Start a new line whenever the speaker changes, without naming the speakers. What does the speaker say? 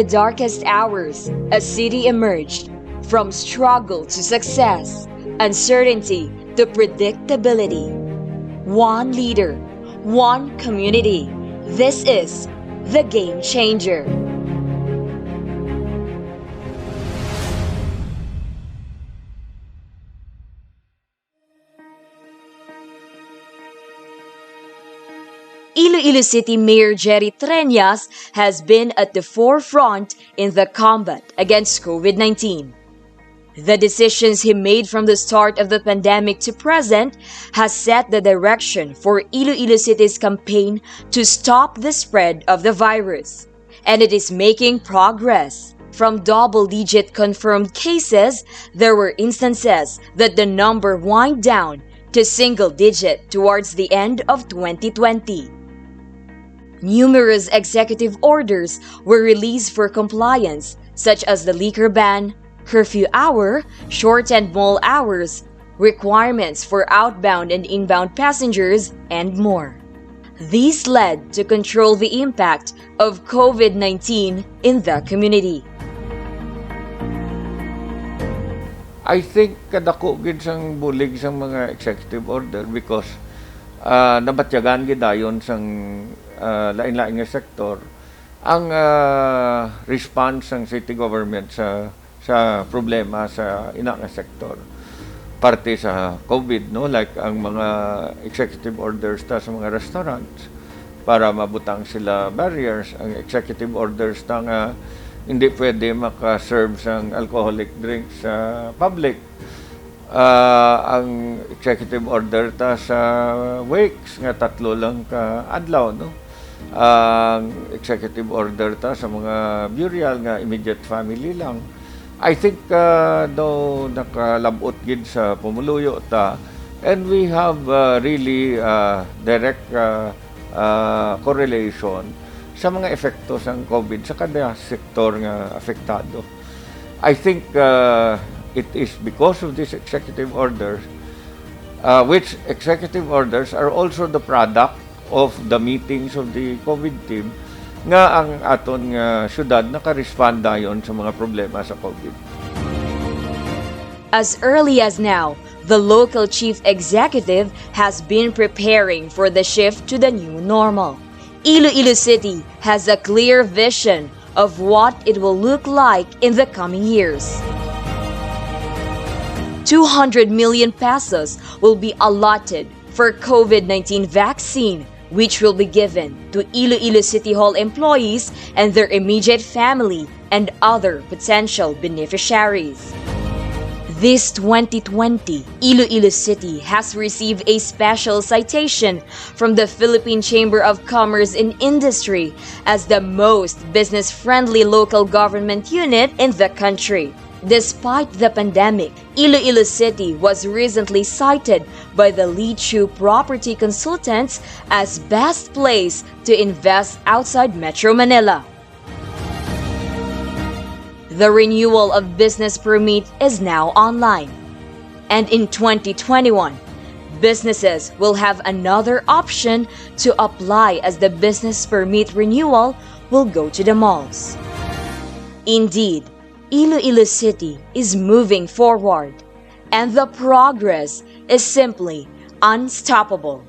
the darkest hours, a city emerged from struggle to success, uncertainty to predictability. One leader, one community. This is the Game Changer. Iloilo City Mayor Jerry Treñas has been at the forefront in the combat against COVID-19. The decisions he made from the start of the pandemic to present has set the direction for Iloilo City's campaign to stop the spread of the virus. And it is making progress. From double-digit confirmed cases, there were instances that the number wind down to single-digit towards the end of 2020. Numerous executive orders were released for compliance, such as the liquor ban, curfew hour, shortened mall hours, requirements for outbound and inbound passengers, and more. These led to control the impact of COVID-19 in the community.
I think kadako gid sang bulig sang mga executive order because nabatyagan gid dayon sang lain-lain nga sektor ang response ng city government sa problema sa ina nga sektor parte sa COVID, no, like ang mga executive orders ta sa mga restaurants para mabutang sila barriers, ang executive orders ta nga hindi pwede maka-serve sang alcoholic drinks sa public, ang executive order ta sa wakes nga 3 lang ka adlaw, no, ang executive order ta sa mga burial nga immediate family lang. I think though nakalabot gid sa pumuluyo ta, and we have really direct correlation sa mga epekto sang COVID sa kada sektor nga apektado. I think it is because of these executive orders, which executive orders are also the product of the meetings of the COVID team nga ang aton nga syudad naka-respond dayon sa mga problema sa COVID.
As early as now, the local chief executive has been preparing for the shift to the new normal. Iloilo City has a clear vision of what it will look like in the coming years. 200 million pesos will be allotted for COVID-19 vaccine, which will be given to Iloilo City Hall employees and their immediate family and other potential beneficiaries. This 2020, Iloilo City has received a special citation from the Philippine Chamber of Commerce and Industry as the most business-friendly local government unit in the country. Despite the pandemic, Iloilo City was recently cited by the lead shoe property consultants as best place to invest outside Metro Manila. The renewal of business permit is now online. And in 2021, businesses will have another option to apply as the business permit renewal will go to the malls. Indeed, Iloilo City is moving forward, and the progress is simply unstoppable.